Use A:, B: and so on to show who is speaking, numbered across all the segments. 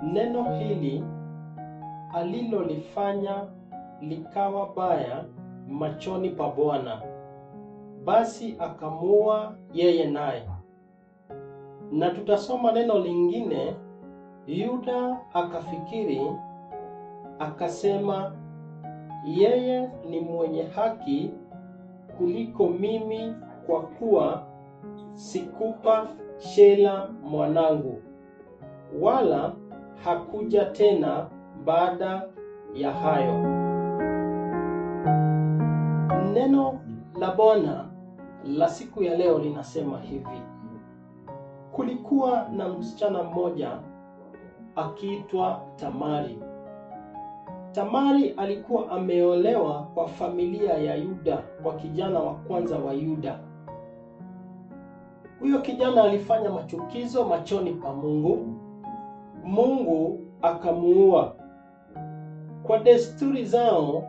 A: neno hili alilolifanya likawa baya machoni pa Bwana, basi akamuua yeye naye. Na tutasoma neno lingine, Yuda akafikiri akasema, yeye ni mwenye haki kuliko mimi, kwa kuwa sikupa Shela mwanangu, wala hakuja tena baada ya hayo. Neno la Bwana la siku ya leo linasema hivi: kulikuwa na msichana mmoja akiitwa Tamari. Tamari alikuwa ameolewa kwa familia ya Yuda, kwa kijana wa kwanza wa Yuda. Huyo kijana alifanya machukizo machoni pa Mungu. Mungu akamuua. Kwa desturi zao,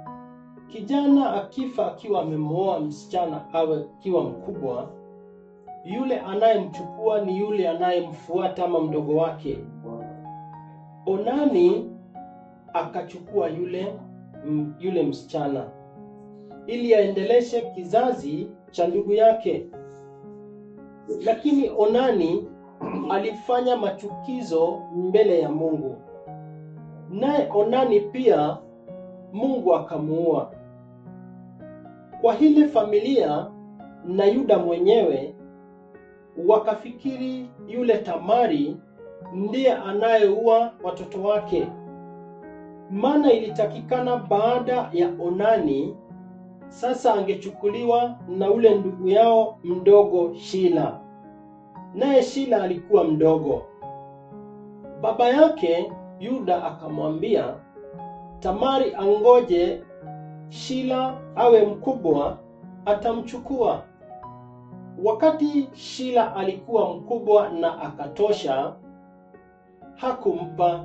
A: kijana akifa akiwa amemuoa msichana awe akiwa mkubwa, yule anayemchukua ni yule anayemfuata ama mdogo wake. Onani akachukua yule msichana ili aendeleshe kizazi cha ndugu yake. Lakini Onani alifanya machukizo mbele ya Mungu, naye Onani pia Mungu akamuua. Kwa hili familia na Yuda mwenyewe wakafikiri yule Tamari ndiye anayeua watoto wake, maana ilitakikana baada ya Onani sasa angechukuliwa na ule ndugu yao mdogo Shila, naye Shila alikuwa mdogo. Baba yake Yuda akamwambia Tamari angoje Shila awe mkubwa, atamchukua. Wakati Shila alikuwa mkubwa na akatosha, hakumpa.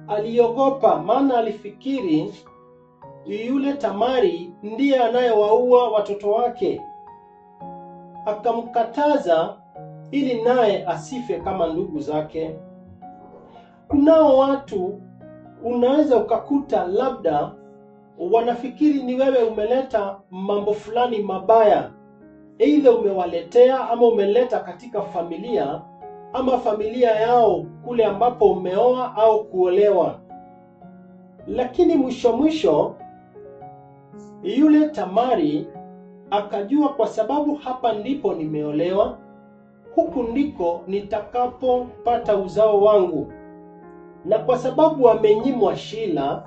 A: Aliogopa, maana alifikiri yule Tamari ndiye anayewaua watoto wake. Akamkataza ili naye asife kama ndugu zake. Kunao watu unaweza ukakuta labda wanafikiri ni wewe umeleta mambo fulani mabaya, aidha umewaletea ama umeleta katika familia ama familia yao kule ambapo umeoa au kuolewa. Lakini mwisho yule Tamari akajua, kwa sababu hapa ndipo nimeolewa, huku ndiko nitakapopata uzao wangu. Na kwa sababu amenyimwa Shila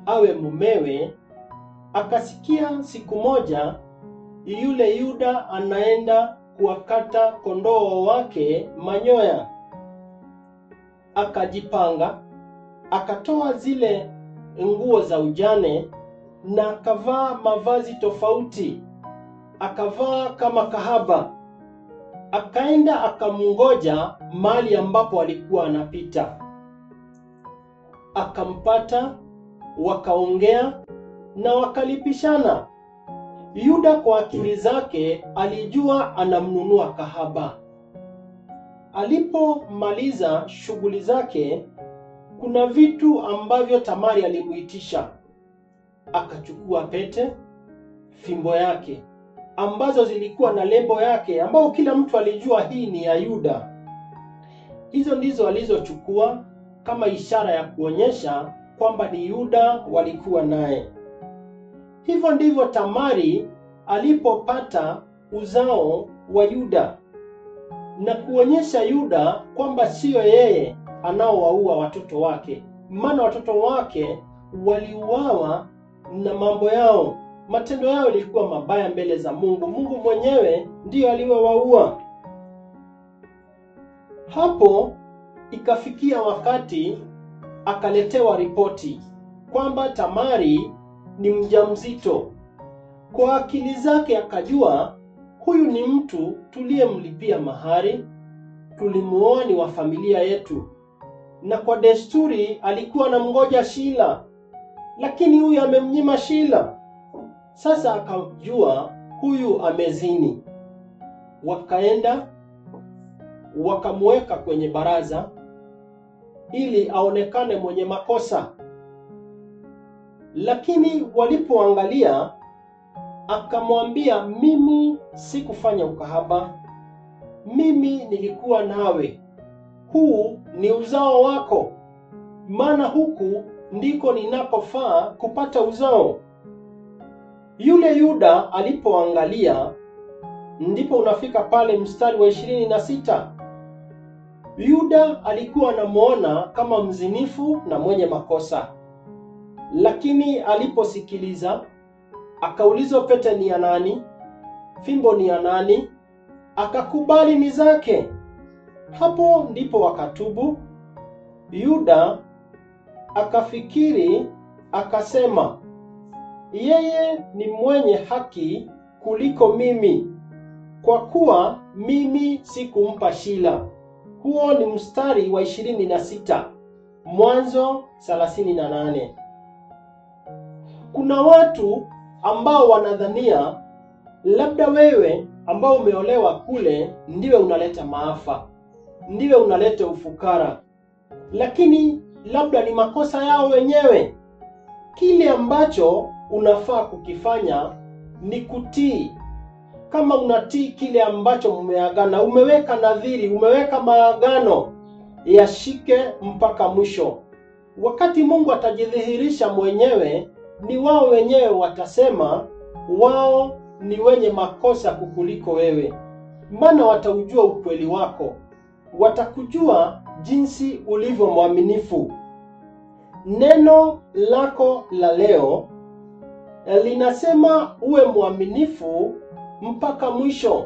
A: awe mumewe, akasikia siku moja yule Yuda anaenda kuwakata kondoo wake manyoya. Akajipanga, akatoa zile nguo za ujane na akavaa mavazi tofauti, akavaa kama kahaba. Akaenda akamngoja mahali ambapo alikuwa anapita, akampata, wakaongea na wakalipishana. Yuda kwa akili zake alijua anamnunua kahaba. Alipomaliza shughuli zake, kuna vitu ambavyo Tamari alimuitisha. Akachukua pete, fimbo yake ambazo zilikuwa na lebo yake, ambao kila mtu alijua hii ni ya Yuda. Hizo ndizo alizochukua kama ishara ya kuonyesha kwamba ni Yuda walikuwa naye. Hivyo ndivyo Tamari alipopata uzao wa Yuda, na kuonyesha Yuda kwamba sio yeye anaowaua watoto wake, maana watoto wake waliuawa na mambo yao. Matendo yao yalikuwa mabaya mbele za Mungu. Mungu mwenyewe ndiyo aliyewaua. Hapo ikafikia wakati akaletewa ripoti kwamba Tamari ni mjamzito. Kwa akili zake akajua huyu ni mtu tuliyemlipia mahari, tulimuoa, ni wa familia yetu, na kwa desturi alikuwa anamngoja Shila, lakini huyu amemnyima Shila. Sasa akajua huyu amezini. Wakaenda wakamweka kwenye baraza, ili aonekane mwenye makosa. Lakini walipoangalia, akamwambia, mimi sikufanya ukahaba, mimi nilikuwa nawe, huu ni uzao wako, maana huku ndiko ninapofaa kupata uzao. Yule Yuda alipoangalia, ndipo unafika pale mstari wa 26. Yuda alikuwa anamuona kama mzinifu na mwenye makosa, lakini aliposikiliza, akaulizwa pete ni ya nani, fimbo ni ya nani, akakubali ni zake. Hapo ndipo wakatubu. Yuda akafikiri, akasema, yeye ni mwenye haki kuliko mimi, kwa kuwa mimi sikumpa shila. Huo ni mstari wa 26, Mwanzo 38. Kuna watu ambao wanadhania labda wewe ambao umeolewa kule ndiwe unaleta maafa, ndiwe unaleta ufukara, lakini labda ni makosa yao wenyewe. Kile ambacho unafaa kukifanya ni kutii. Kama unatii kile ambacho mmeagana, umeweka nadhiri, umeweka maagano, yashike mpaka mwisho. Wakati Mungu atajidhihirisha mwenyewe, ni wao wenyewe watasema wao ni wenye makosa kukuliko wewe, maana wataujua ukweli wako, watakujua jinsi ulivyo mwaminifu. Neno lako la leo linasema uwe mwaminifu mpaka mwisho,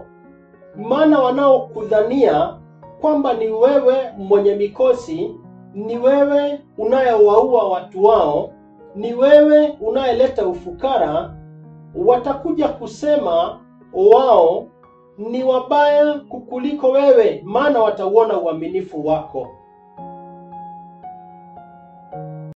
A: maana wanaokudhania kwamba ni wewe mwenye mikosi, ni wewe unayewaua watu wao, ni wewe unayeleta ufukara, watakuja kusema wao ni wabaya kukuliko wewe, maana watauona uaminifu wako.